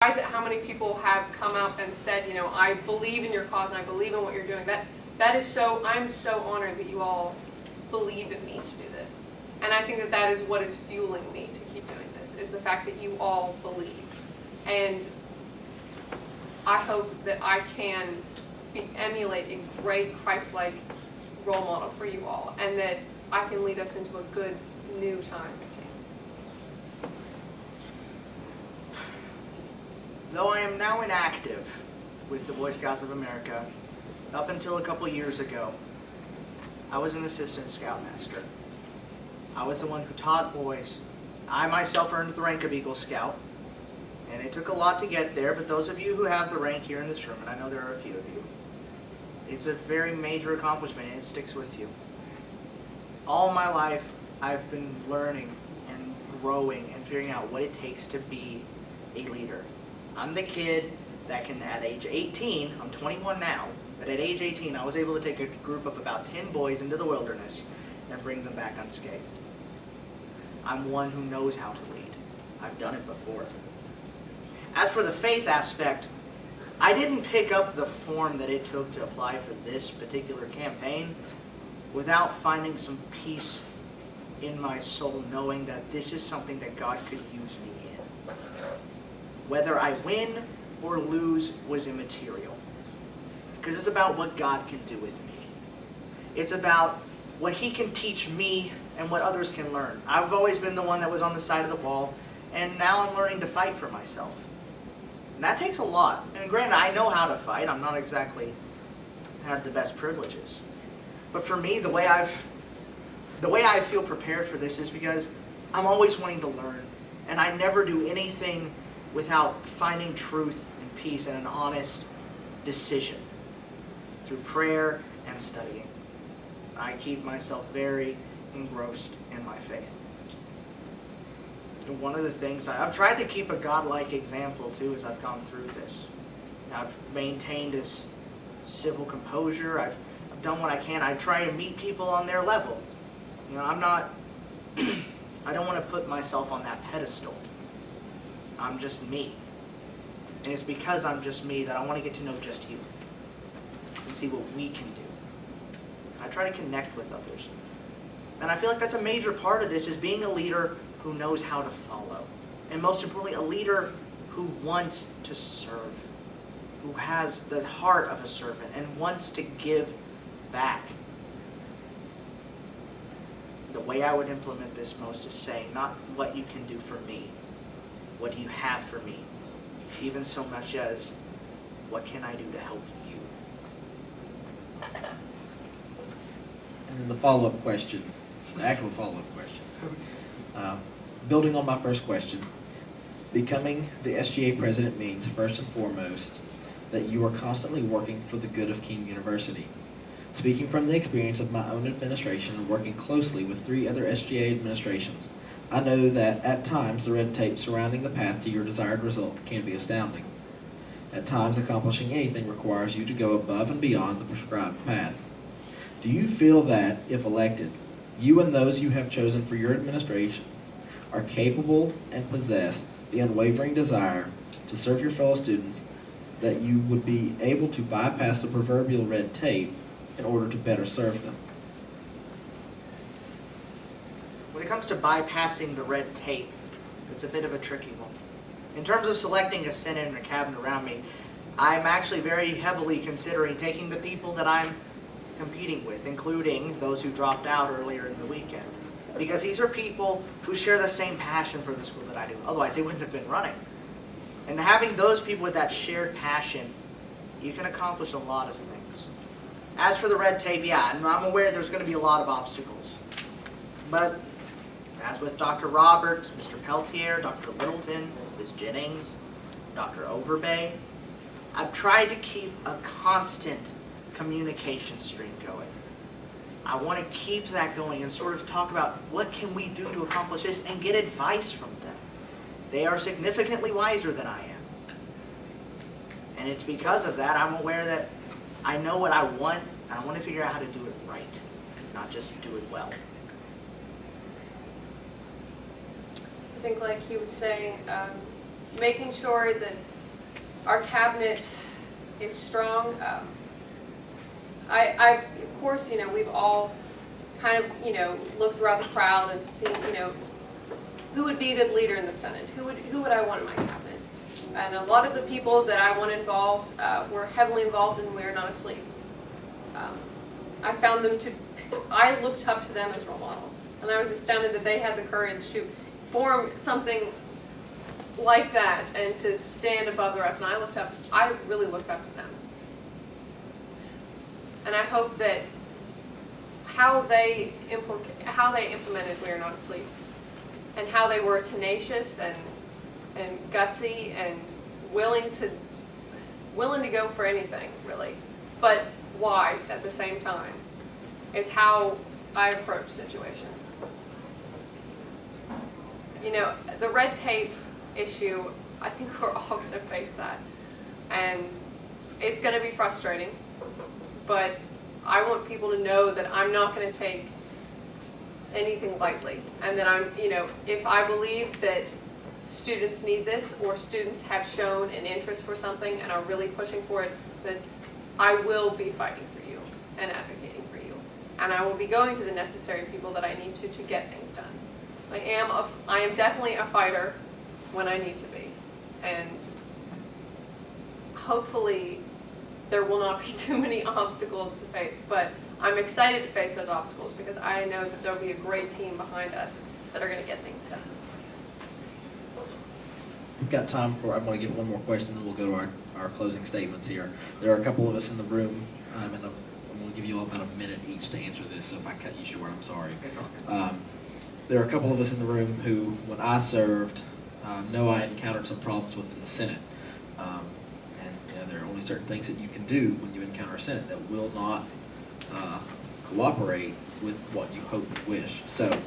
Surprised at how many people have come out and said, I believe in your cause and I believe in what you're doing. That is so, I'm so honored that you all believe in me to do this. And I think that is what is fueling me to keep doing this, is the fact that you all believe. And I hope that I can emulate a great Christ-like role model for you all, and that I can lead us into a good new time. Though I am now inactive with the Boy Scouts of America, up until a couple years ago, I was an assistant scoutmaster. I was the one who taught boys. I myself earned the rank of Eagle Scout, and it took a lot to get there, but those of you who have the rank here in this room, and I know there are a few of you, it's a very major accomplishment, and it sticks with you. All my life, I've been learning and growing and figuring out what it takes to be a leader. I'm the kid that can, at age 18, I'm 21 now, but at age 18 I was able to take a group of about 10 boys into the wilderness and bring them back unscathed. I'm one who knows how to lead. I've done it before. As for the faith aspect, I didn't pick up the form that it took to apply for this particular campaign without finding some peace in my soul, knowing that this is something that God could use me in. Whether I win or lose was immaterial, because it's about what God can do with me. It's about what He can teach me and what others can learn. I've always been the one that was on the side of the wall, and now I'm learning to fight for myself. And that takes a lot. And granted, I know how to fight. I'm not exactly had the best privileges. But for me, the way I feel prepared for this is because I'm always wanting to learn. And I never do anything without finding truth and peace and an honest decision through prayer and studying. I keep myself very engrossed in my faith. And one of the things, I've tried to keep a godlike example too as I've gone through this. I've maintained this civil composure. I've done what I can. I try to meet people on their level. I'm not, I don't want to put myself on that pedestal. I'm just me. And it's because I'm just me that I want to get to know just you and see what we can do. I try to connect with others. And I feel like that's a major part of this, is being a leader who knows how to follow. And most importantly, a leader who wants to serve, who has the heart of a servant and wants to give back. The way I would implement this most is saying, not what you can do for me, what do you have for me? Even so much as, what can I do to help you? And then the follow-up question, the actual follow-up question. Building on my first question, becoming the SGA president means, first and foremost, that you are constantly working for the good of King University. Speaking from the experience of my own administration and working closely with 3 other SGA administrations, I know that at times the red tape surrounding the path to your desired result can be astounding. At times, accomplishing anything requires you to go above and beyond the prescribed path. Do you feel that, if elected, you and those you have chosen for your administration are capable and possess the unwavering desire to serve your fellow students, that you would be able to bypass the proverbial red tape in order to better serve them? When it comes to bypassing the red tape, it's a bit of a tricky one. In terms of selecting a Senate and a cabinet around me, I'm actually very heavily considering taking the people that I'm competing with, including those who dropped out earlier in the weekend. Because these are people who share the same passion for the school that I do. Otherwise, they wouldn't have been running. And having those people with that shared passion, you can accomplish a lot of things. As for the red tape, yeah, I'm aware there's going to be a lot of obstacles. But as with Dr. Roberts, Mr. Peltier, Dr. Littleton, Ms. Jennings, Dr. Overbay, I've tried to keep a constant communication stream going. I want to keep that going and sort of talk about what can we do to accomplish this and get advice from them. They are significantly wiser than I am. And it's because of that I'm aware that I know what I want, and I want to figure out how to do it right, not just do it well. I think like he was saying, making sure that our cabinet is strong. Of course, we've all kind of, looked throughout the crowd and seen, who would be a good leader in the Senate? Who would I want in my cabinet? And a lot of the people that I want involved were heavily involved in We Are Not Asleep. I found them I looked up to them as role models. And I was astounded that they had the courage to form something like that and to stand above the rest. And I really looked up to them. And I hope that how they implemented We Are Not Asleep, and how they were tenacious and gutsy and willing to go for anything, really, but wise at the same time, is how I approach situations. The red tape issue, I think we're all going to face that. And it's going to be frustrating, but I want people to know that I'm not going to take anything lightly. And that if I believe that students need this, or students have shown an interest for something and are really pushing for it, that I will be fighting for you and advocating for you. And I will be going to the necessary people that I need to get things done. I am definitely a fighter when I need to be. And hopefully there will not be too many obstacles to face, but I'm excited to face those obstacles because I know that there'll be a great team behind us that are going to get things done. We've got time for, I'm going to give one more question, then we'll go to our closing statements here. There are a couple of us in the room, and I'm going to give you all about a minute each to answer this, so if I cut you short, I'm sorry. It's all good. There are a couple of us in the room who, when I served, know I encountered some problems within the Senate. And there are only certain things that you can do when you encounter a Senate that will not cooperate with what you hope and wish. So,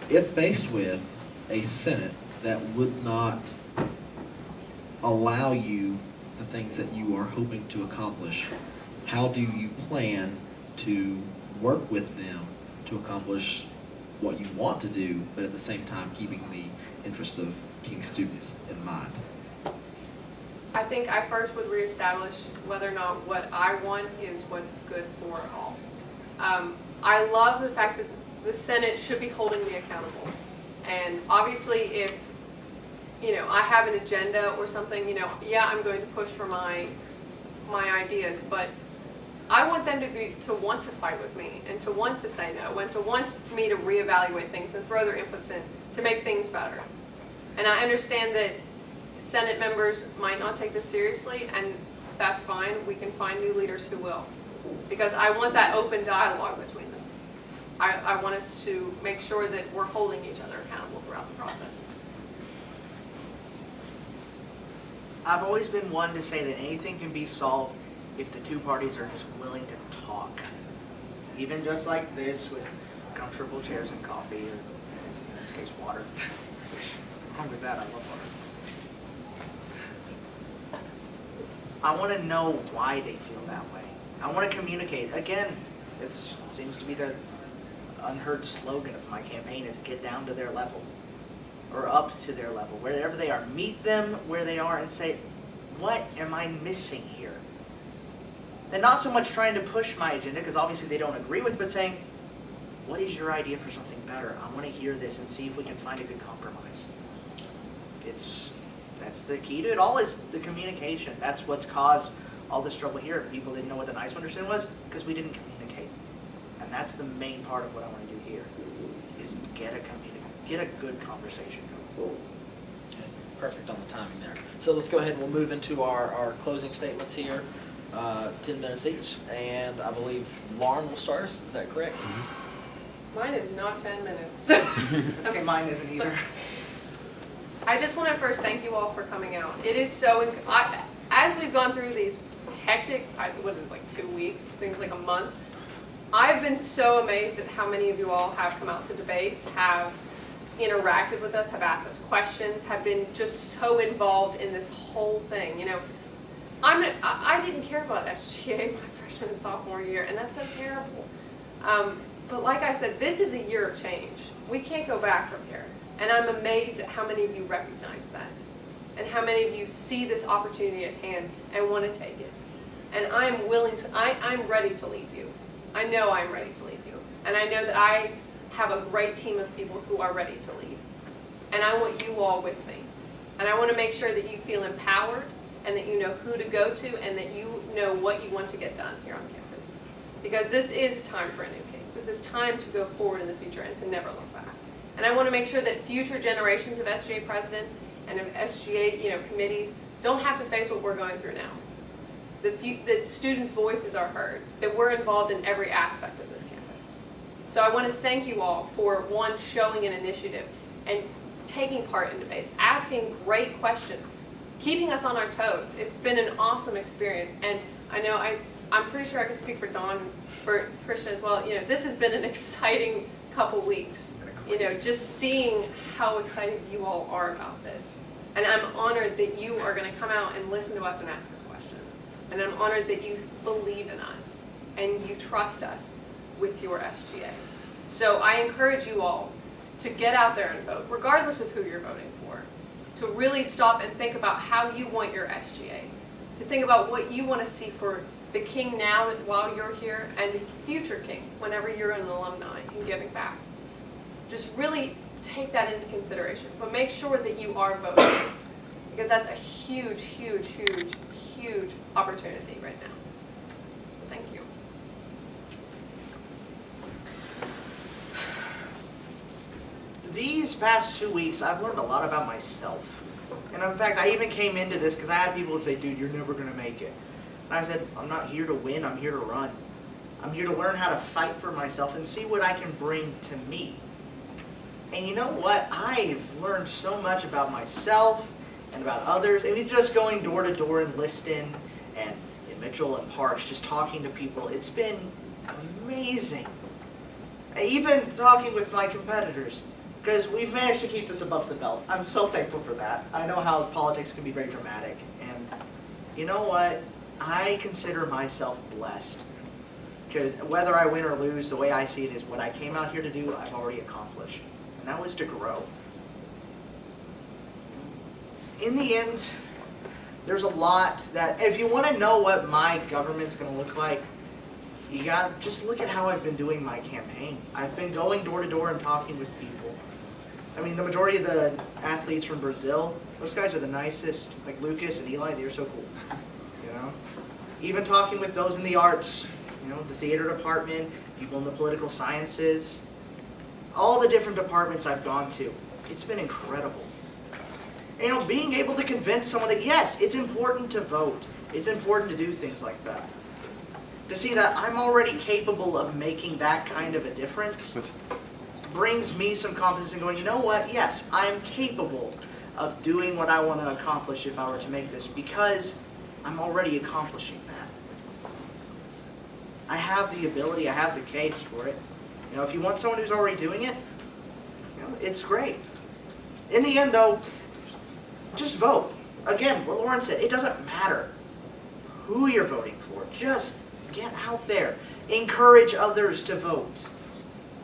if faced with a Senate that would not allow you the things that you are hoping to accomplish, how do you plan to work with them to accomplish what you want to do, but at the same time keeping the interests of King students in mind? I think I first would reestablish whether or not what I want is what's good for all. I love the fact that the Senate should be holding me accountable. And obviously if, I have an agenda or something, yeah, I'm going to push for my ideas, but I want them to want to fight with me and to want to say no and to want me to reevaluate things and throw their inputs in to make things better. And I understand that Senate members might not take this seriously, and that's fine. We can find new leaders who will. Because I want that open dialogue between them. I want us to make sure that we're holding each other accountable throughout the processes. I've always been one to say that anything can be solved if the two parties are just willing to talk. Even just like this, with comfortable chairs and coffee, or in this case, water. Along with that, I love water. I want to know why they feel that way. I want to communicate. Again, it seems to be the unheard slogan of my campaign is get down to their level, or up to their level, wherever they are. Meet them where they are and say, what am I missing here? And not so much trying to push my agenda, because obviously they don't agree with, but saying, what is your idea for something better? I want to hear this and see if we can find a good compromise. That's the key to it all, is the communication. That's what's caused all this trouble here. People didn't know what the nice understanding was because we didn't communicate. And that's the main part of what I want to do here, is get a good conversation going. Okay, perfect on the timing there. So let's go ahead and we'll move into our closing statements here. 10 minutes each, and I believe Lauren will start us. Is that correct? Mine is not 10 minutes. It's okay, mine isn't either. I just want to first thank you all for coming out. It is so, as we've gone through these hectic, what is it, like 2 weeks? It seems like a month. I've been so amazed at how many of you all have come out to debates, have interacted with us, have asked us questions, have been just so involved in this whole thing. I didn't care about SGA my freshman and sophomore year, and that's so terrible. But like I said, this is a year of change. We can't go back from here. And I'm amazed at how many of you recognize that. And how many of you see this opportunity at hand and want to take it? And I'm willing to, I'm ready to lead you. I know I'm ready to lead you. And I know that I have a great team of people who are ready to lead. And I want you all with me. And I want to make sure that you feel empowered and that you know who to go to and that you know what you want to get done here on campus. Because this is a time for a new king. This is time to go forward in the future and to never look back. And I want to make sure that future generations of SGA presidents and of SGA committees don't have to face what we're going through now. The students' voices are heard, that we're involved in every aspect of this campus. So I want to thank you all for, one, showing an initiative and taking part in debates, asking great questions, keeping us on our toes. It's been an awesome experience. And I know I'm pretty sure I can speak for Dawn, for Christian as well. This has been an exciting couple weeks. Just seeing how excited you all are about this. And I'm honored that you are going to come out and listen to us and ask us questions. And I'm honored that you believe in us and you trust us with your SGA. So I encourage you all to get out there and vote, regardless of who you're voting for. To really stop and think about how you want your SGA. To think about what you want to see for the king now while you're here and the future king whenever you're an alumni and giving back. Just really take that into consideration, but make sure that you are voting, because that's a huge, huge, huge, huge opportunity right now. So thank you. These past 2 weeks, I've learned a lot about myself. And in fact, I even came into this because I had people that say, dude, you're never going to make it. And I said, I'm not here to win, I'm here to run. I'm here to learn how to fight for myself and see what I can bring to me. And you know what? I've learned so much about myself and about others. I mean, just going door to door in Liston and in Mitchell and Parks, just talking to people, it's been amazing. And even talking with my competitors, because we've managed to keep this above the belt. I'm so thankful for that. I know how politics can be very dramatic. And you know what? I consider myself blessed. Because whether I win or lose, the way I see it is what I came out here to do, I've already accomplished. And that was to grow. In the end, there's a lot that, if you want to know what my government's going to look like, you got to just look at how I've been doing my campaign. I've been going door to door and talking with people. I mean, the majority of the athletes from Brazil, those guys are the nicest. Like Lucas and Eli, they're so cool. Even talking with those in the arts, the theater department, people in the political sciences, all the different departments I've gone to. It's been incredible. And, being able to convince someone that, yes, it's important to vote. It's important to do things like that. To see that I'm already capable of making that kind of a difference brings me some confidence in going, you know what, yes, I'm capable of doing what I want to accomplish if I were to make this, because I'm already accomplishing that. I have the ability, I have the case for it. If you want someone who's already doing it, it's great. In the end, though, just vote. Again, what Lauren said, it doesn't matter who you're voting for. Just get out there. Encourage others to vote.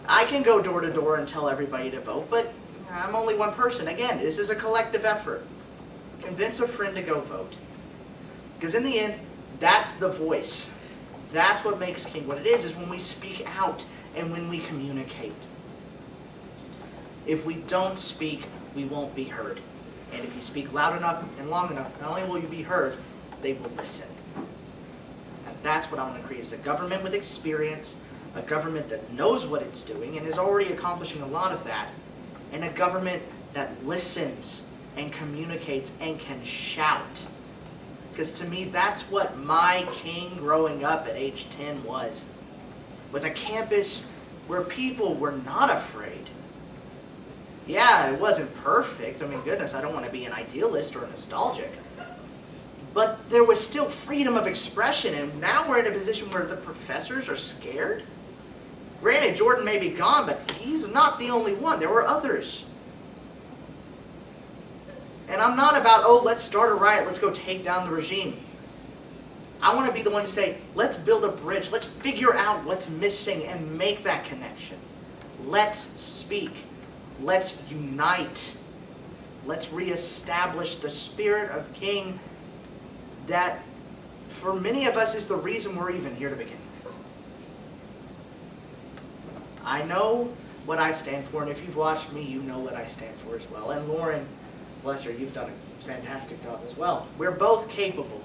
I can go door to door and tell everybody to vote, but I'm only one person. Again, this is a collective effort. Convince a friend to go vote. Because in the end, that's the voice. That's what makes King what it is when we speak out and when we communicate. If we don't speak, we won't be heard. And if you speak loud enough and long enough, not only will you be heard, they will listen. And that's what I want to create, is a government with experience, a government that knows what it's doing and is already accomplishing a lot of that, and a government that listens and communicates and can shout. Because to me, that's what my King growing up at age 10 was a campus where people were not afraid. Yeah, it wasn't perfect. I mean, goodness, I don't want to be an idealist or a nostalgic. But there was still freedom of expression, and now we're in a position where the professors are scared. Granted, Jordan may be gone, but he's not the only one. There were others. And I'm not about, oh, let's start a riot, let's go take down the regime. I want to be the one to say, let's build a bridge, let's figure out what's missing and make that connection. Let's speak. Let's unite. Let's reestablish the spirit of King that, for many of us, is the reason we're even here to begin with. I know what I stand for, and if you've watched me, you know what I stand for as well. And Lauren, bless her, you've done a fantastic job as well. We're both capable.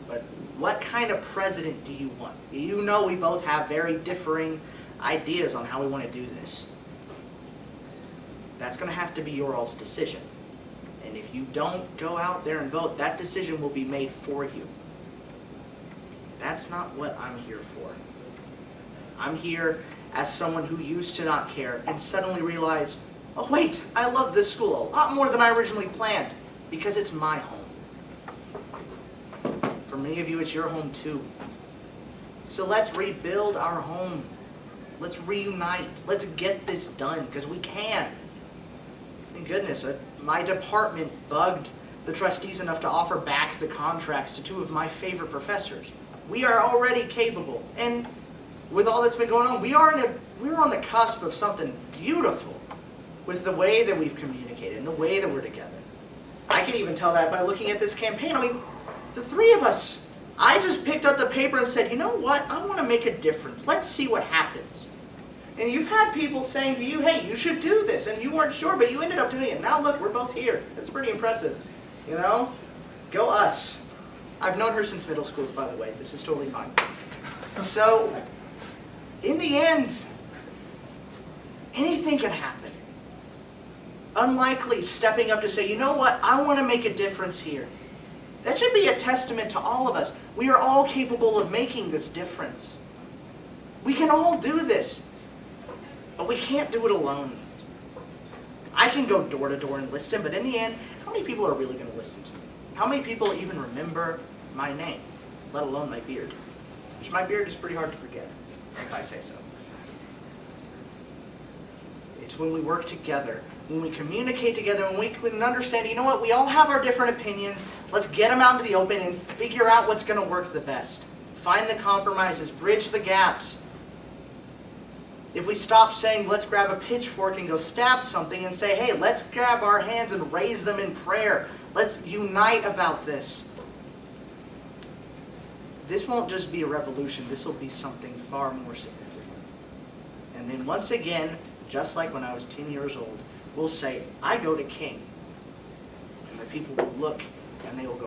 But what kind of president do you want? You know we both have very differing ideas on how we want to do this. That's going to have to be your all's decision. And if you don't go out there and vote, that decision will be made for you. That's not what I'm here for. I'm here as someone who used to not care and suddenly realized, oh wait, I love this school a lot more than I originally planned because it's my home. For many of you, it's your home too. So let's rebuild our home. Let's reunite. Let's get this done because we can. Thank goodness, my department bugged the trustees enough to offer back the contracts to two of my favorite professors. We are already capable, and with all that's been going on, we're on the cusp of something beautiful with the way that we've communicated and the way that we're together. I can even tell that by looking at this campaign. I mean, the three of us, I just picked up the paper and said, you know what, I want to make a difference. Let's see what happens. And you've had people saying to you, hey, you should do this, and you weren't sure, but you ended up doing it. Now look, we're both here. It's pretty impressive, you know? Go us. I've known her since middle school, by the way. This is totally fine. So, in the end, anything can happen. Unlikely stepping up to say, you know what, I want to make a difference here. That should be a testament to all of us. We are all capable of making this difference. We can all do this. But we can't do it alone. I can go door to door and listen, but in the end, how many people are really going to listen to me? How many people even remember my name, let alone my beard? Which my beard is pretty hard to forget, if I say so. It's when we work together, when we communicate together, when we can understand, you know what, we all have our different opinions. Let's get them out into the open and figure out what's going to work the best. Find the compromises, bridge the gaps. If we stop saying, let's grab a pitchfork and go stab something and say, hey, let's grab our hands and raise them in prayer. Let's unite about this. This won't just be a revolution. This will be something far more significant. And then once again, just like when I was 10 years old, we'll say, I go to King. And the people will look and they will go,